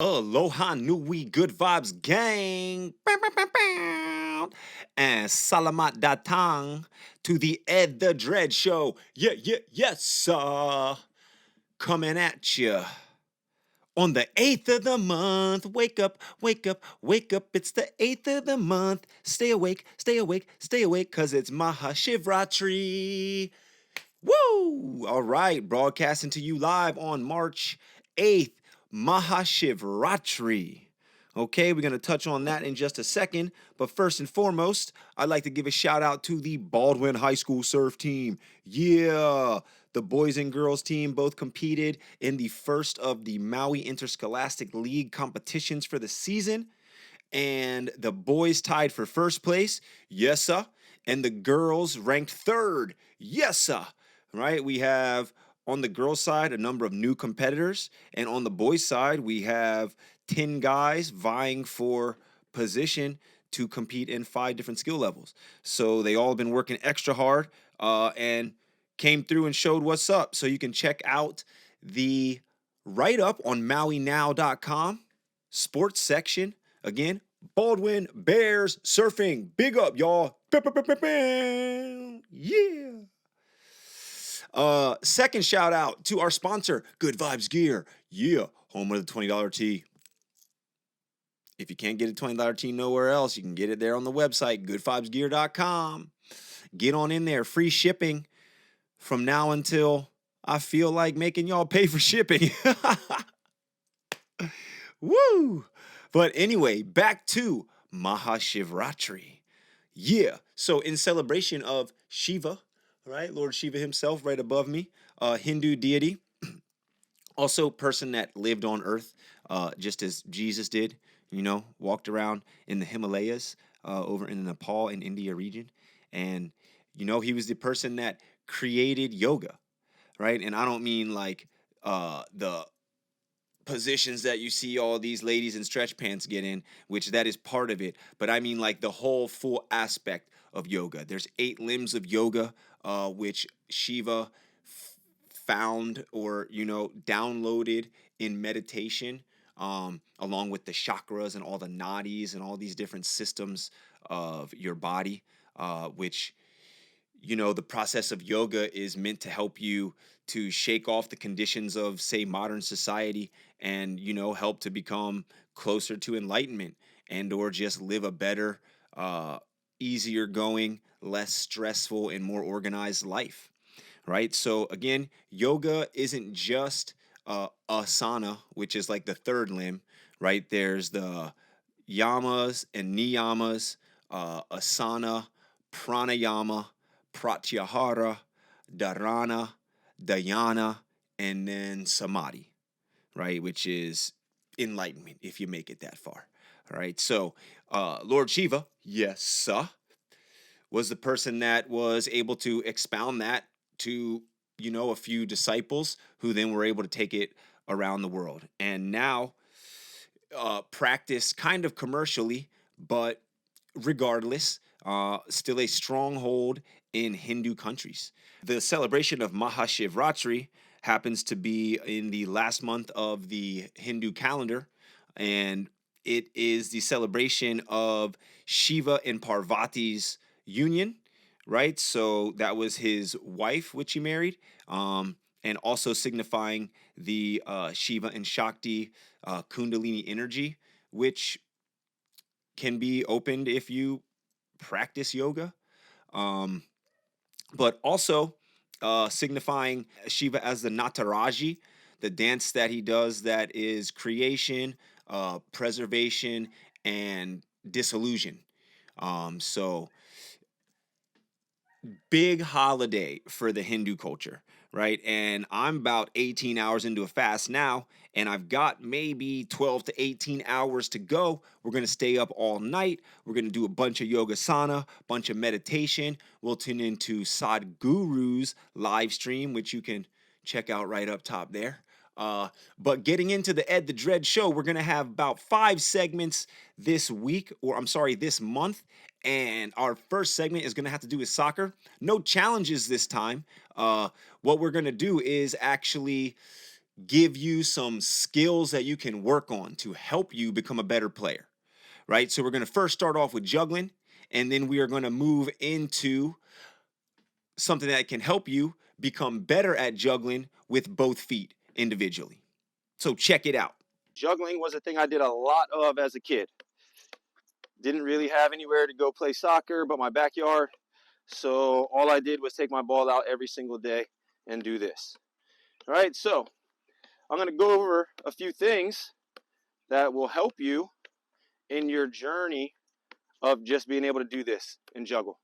Aloha Nui Good Vibes Gang. Bow, bow, bow, bow. And Salamat Datang to the Ed the Dread Show. Yes, sir. Coming at you on the 8th of the month. Wake up, wake up, wake up. It's the 8th of the month. Stay awake, stay awake, stay awake, because it's Mahashivratri. Woo! All right, broadcasting to you live on March 8th, Mahashivratri. Okay, we're going to touch on that in just a second. But first and foremost, I'd like to give a shout out to the Baldwin High School surf team. Yeah, the boys and girls team both competed in the first of the Maui Interscholastic League competitions for the season. And the boys tied for first place. Yes, sir. And the girls ranked third. Yes, sir. Right? We have on the girls' side a number of new competitors. And on the boys' side, we have 10 guys vying for position to compete in 5 different skill levels. So they all have been working extra hard and came through and showed what's up. So you can check out the write-up on MauiNow.com, sports section. Again, Baldwin Bears Surfing. Big up, y'all. Yeah. Second shout out to our sponsor, Good Vibes Gear. Yeah, home of the $20 tee. If you can't get a $20 tee nowhere else, you can get it there on the website, goodvibesgear.com. Get on in there. Free shipping from now until I feel like making y'all pay for shipping. Woo! But anyway, back to Mahashivratri. Yeah. So in celebration of Shiva, right? Lord Shiva himself right above me, Hindu deity, also person that lived on earth just as Jesus did, walked around in the Himalayas over in the Nepal and India region. And, he was the person that created yoga, right? And I don't mean like the positions that you see all these ladies in stretch pants get in, which that is part of it, but I mean like the whole full aspect of yoga. There's 8 limbs of yoga, which Shiva found or downloaded in meditation, along with the chakras and all the nadis and all these different systems of your body, which the process of yoga is meant to help you to shake off the conditions of, say, modern society and, help to become closer to enlightenment and or just live a better, easier going, less stressful and more organized life, right? So again, yoga isn't just asana, which is like the third limb, right? There's the yamas and niyamas, asana, pranayama, pratyahara, dharana, dhyana, and then samadhi, right? Which is enlightenment if you make it that far. All right. So Lord Shiva, yes, sir, was the person that was able to expound that to, a few disciples who then were able to take it around the world. And now practice kind of commercially, but regardless, still a stronghold in Hindu countries. The celebration of Mahashivratri happens to be in the last month of the Hindu calendar, and it is the celebration of Shiva and Parvati's union, right? So that was his wife, which he married, and also signifying the Shiva and Shakti Kundalini energy, which can be opened if you practice yoga, but also signifying Shiva as the Nataraji, the dance that he does that is creation, preservation, and dissolution. So big holiday for the Hindu culture, right? And I'm about 18 hours into a fast now, and I've got maybe 12 to 18 hours to go. We're going to stay up all night. We're going to do a bunch of yogasana, bunch of meditation. We'll tune into Sadhguru's live stream, which you can check out right up top there. But getting into the Ed the Dread show, we're going to have about 5 segments this week, or I'm sorry, this month. And our first segment is going to have to do with soccer. No challenges this time. What we're going to do is actually give you some skills that you can work on to help you become a better player, right? So we're going to first start off with juggling, and then we are going to move into something that can help you become better at juggling with both feet individually. So check it out. Juggling was a thing I did a lot of as a kid. Didn't really have anywhere to go play soccer but my backyard. So all I did was take my ball out every single day and do this. All right, so I'm going to go over a few things that will help you in your journey of just being able to do this and juggle.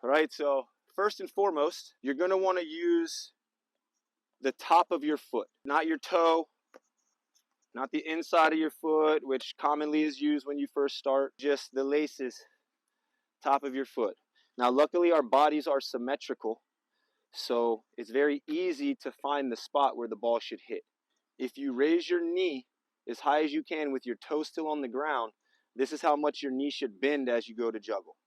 All right, so first and foremost, you're going to want to use the top of your foot, not your toe, not the inside of your foot, which commonly is used when you first start, just the laces, top of your foot. Now, luckily, our bodies are symmetrical, so it's very easy to find the spot where the ball should hit. If you raise your knee as high as you can with your toe still on the ground, this is how much your knee should bend as you go to juggle.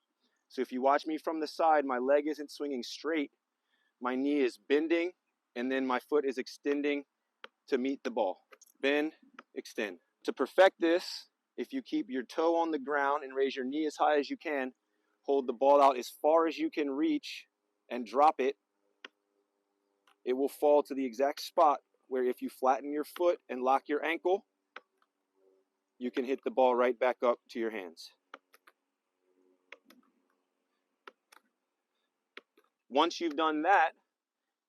So if you watch me from the side, my leg isn't swinging straight, my knee is bending, and then my foot is extending to meet the ball. Bend, extend. To perfect this, if you keep your toe on the ground and raise your knee as high as you can, hold the ball out as far as you can reach and drop it, it will fall to the exact spot where if you flatten your foot and lock your ankle, you can hit the ball right back up to your hands. Once you've done that,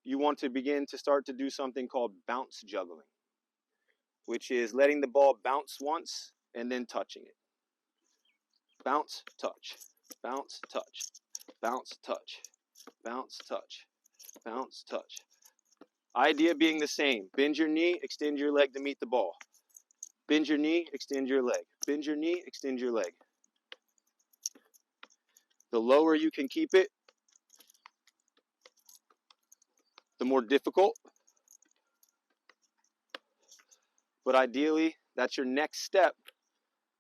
you want to begin to start to do something called bounce juggling, which is letting the ball bounce once and then touching it. Bounce, touch, bounce, touch, bounce, touch, bounce, touch, bounce, touch. Idea being the same. Bend your knee, extend your leg to meet the ball. Bend your knee, extend your leg. Bend your knee, extend your leg. The lower you can keep it, the more difficult. But ideally, that's your next step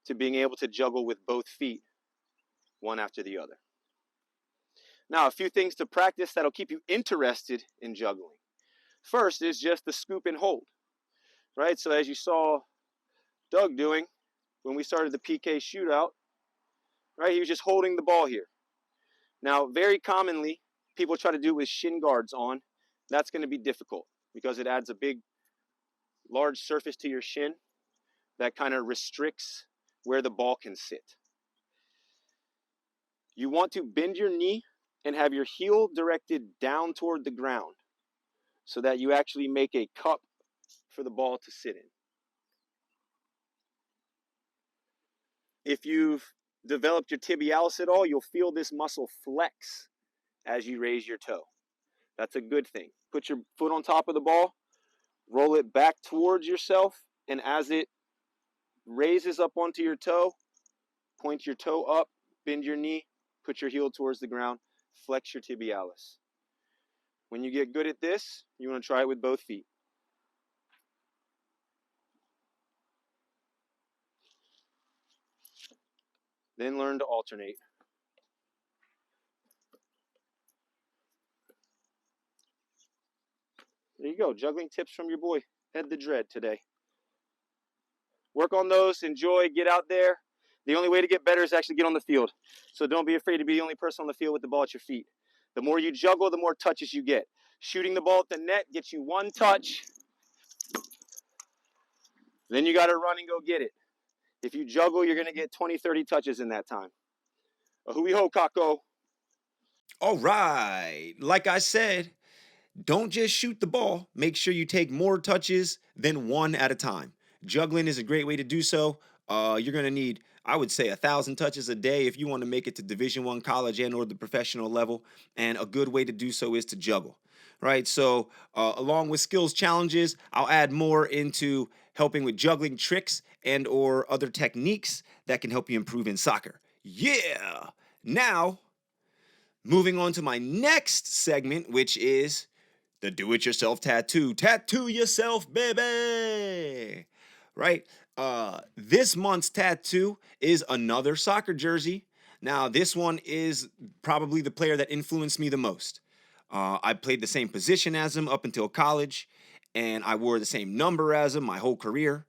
to being able to juggle with both feet, one after the other. Now, a few things to practice that'll keep you interested in juggling. First is just the scoop and hold, right? So as you saw Doug doing when we started the PK shootout, right? He was just holding the ball here. Now, very commonly, people try to do it with shin guards on. That's going to be difficult because it adds a big, large surface to your shin that kind of restricts where the ball can sit. You want to bend your knee and have your heel directed down toward the ground so that you actually make a cup for the ball to sit in. If you've developed your tibialis at all, you'll feel this muscle flex as you raise your toe. That's a good thing. Put your foot on top of the ball, roll it back towards yourself, and as it raises up onto your toe, point your toe up, bend your knee, put your heel towards the ground, flex your tibialis. When you get good at this, you want to try it with both feet. Then learn to alternate. There you go, juggling tips from your boy, Ed the Dread today. Work on those, enjoy, get out there. The only way to get better is actually get on the field. So don't be afraid to be the only person on the field with the ball at your feet. The more you juggle, the more touches you get. Shooting the ball at the net gets you one touch. Then you got to run and go get it. If you juggle, you're going to get 20, 30 touches in that time. Ahui ho, kako. All right. Like I said, don't just shoot the ball. Make sure you take more touches than one at a time. Juggling is a great way to do so. You're going to need, I would say, 1,000 touches a day if you want to make it to Division I college and or the professional level. And a good way to do so is to juggle, right? So along with skills challenges, I'll add more into helping with juggling tricks and or other techniques that can help you improve in soccer. Yeah! Now, moving on to my next segment, which is the do-it-yourself tattoo. Tattoo yourself, baby! Right? This month's tattoo is another soccer jersey. Now, this one is probably the player that influenced me the most. I played the same position as him up until college, and I wore the same number as him my whole career.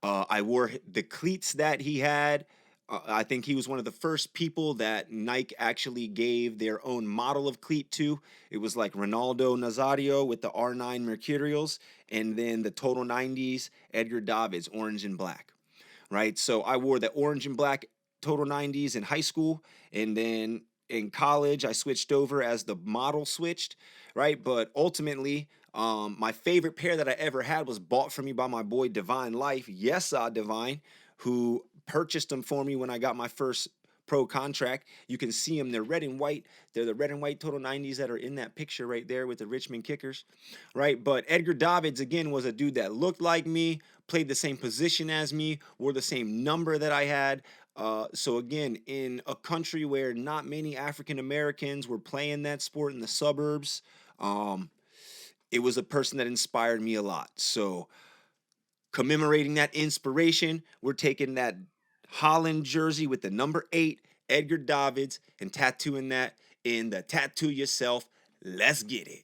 I wore the cleats that he had. I think he was one of the first people that Nike actually gave their own model of cleat to. It was like Ronaldo Nazario with the R9 Mercurials, and then the Total 90s Edgar Davids, orange and black, right? So I wore the orange and black Total 90s in high school, and then in college I switched over as the model switched, right? But ultimately, my favorite pair that I ever had was bought for me by my boy Divine Life, yes, Divine, who purchased them for me when I got my first pro contract. You can see them; they're red and white. They're the red and white Total 90s that are in that picture right there with the Richmond Kickers, right? But Edgar Davids again was a dude that looked like me, played the same position as me, wore the same number that I had. So again, in a country where not many African Americans were playing that sport in the suburbs, um, it was a person that inspired me a lot. So commemorating that inspiration, we're taking that Holland jersey with the number 8, Edgar Davids, and tattooing that in the tattoo yourself. Let's get it.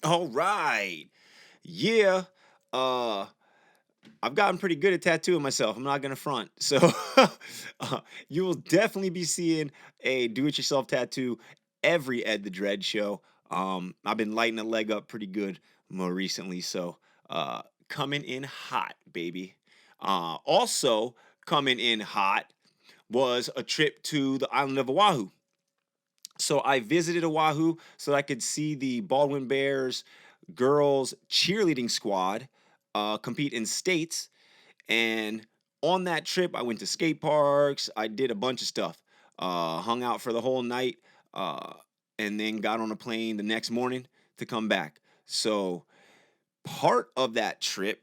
All right. Yeah. Uh I've gotten pretty good at tattooing myself. I'm not gonna front. So you will definitely be seeing a do-it-yourself tattoo every Ed the Dread show. I've been lighting a leg up pretty good more recently, so coming in hot, baby. Also coming in hot was a trip to the island of Oahu. So I visited Oahu so I could see the Baldwin Bears girls cheerleading squad compete in states. And on that trip, I went to skate parks. I did a bunch of stuff. Hung out for the whole night. Uh, and then got on a plane the next morning to come back. So part of that trip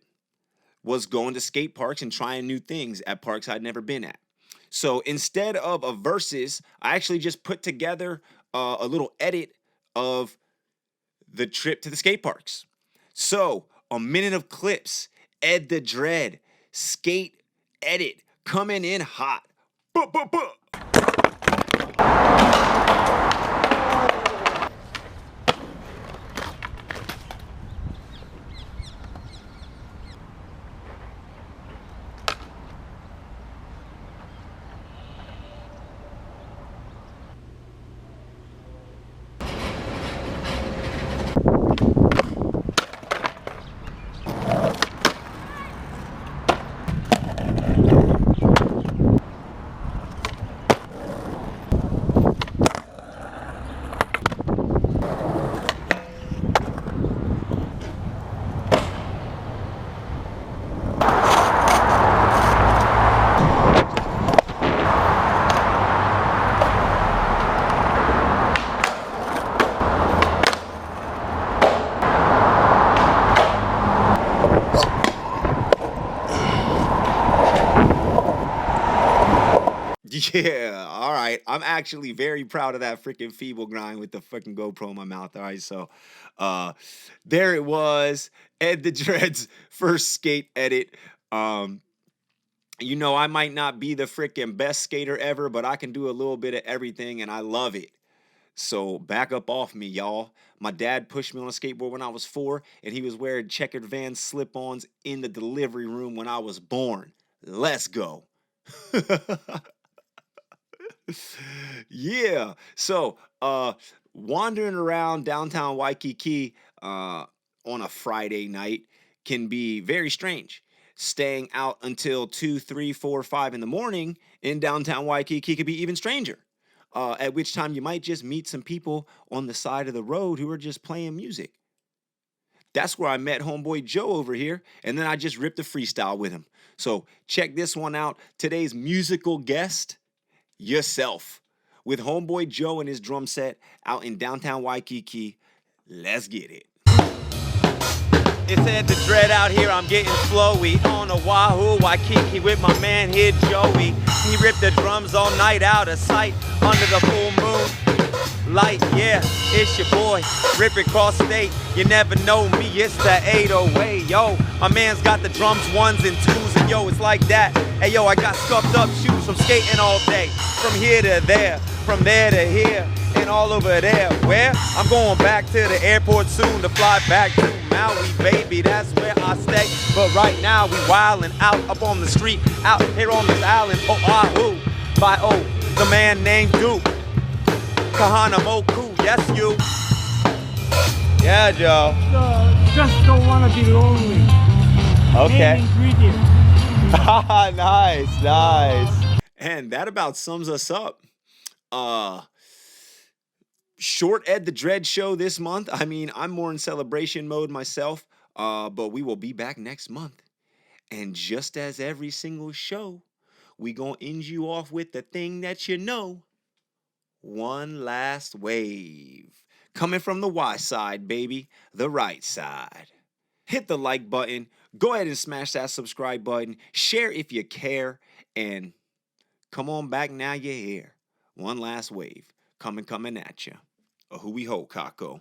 was going to skate parks and trying new things at parks I'd never been at. So instead of a versus, I actually just put together a little edit of the trip to the skate parks. So a minute of clips, Ed the Dread, skate edit, coming in hot. Buh, buh, buh. Yeah, all right. I'm actually very proud of that freaking feeble grind with the fucking GoPro in my mouth. All right, so there it was. Ed the Dread's first skate edit. Um, I might not be the freaking best skater ever, but I can do a little bit of everything and I love it. So back up off me, y'all. My dad pushed me on a skateboard when I was 4, and he was wearing checkered Vans slip-ons in the delivery room when I was born. Let's go. Yeah. So, wandering around downtown Waikiki on a Friday night can be very strange. Staying out until 2, 3, 4, 5 in the morning in downtown Waikiki could be even stranger. At which time you might just meet some people on the side of the road who are just playing music. That's where I met homeboy Joe over here, and then I just ripped a freestyle with him. So check this one out. Today's musical guest, yourself, with homeboy Joe and his drum set out in downtown Waikiki. Let's get it. It's Ed the Dread out here, I'm getting flowy on Oahu, Waikiki with my man here, Joey. He ripped the drums all night out of sight under the full moon light. Yeah, it's your boy, ripping cross state. You never know me, it's the 808. Yo, my man's got the drums 1s and 2s, and yo, it's like that. Hey yo, I got scuffed up shoes from skating all day, from here to there, from there to here, and all over there. Where? I'm going back to the airport soon to fly back to Maui, baby, that's where I stay. But right now we wildin' out up on the street, out here on this island, Oahu, by the man named Duke. Kahana Moku, yes you. Yeah, Joe. Just don't want to be lonely. Okay. Main ingredient. Nice. And that about sums us up. Short Ed the Dread show this month. I mean, I'm more in celebration mode myself, but we will be back next month. And just as every single show, we gonna end you off with the thing that you know. One last wave. Coming from the Y side, baby, the right side. Hit the like button. Go ahead and smash that subscribe button. Share if you care. And come on back now you're here. One last wave. Coming at ya. A hui ho, Kako.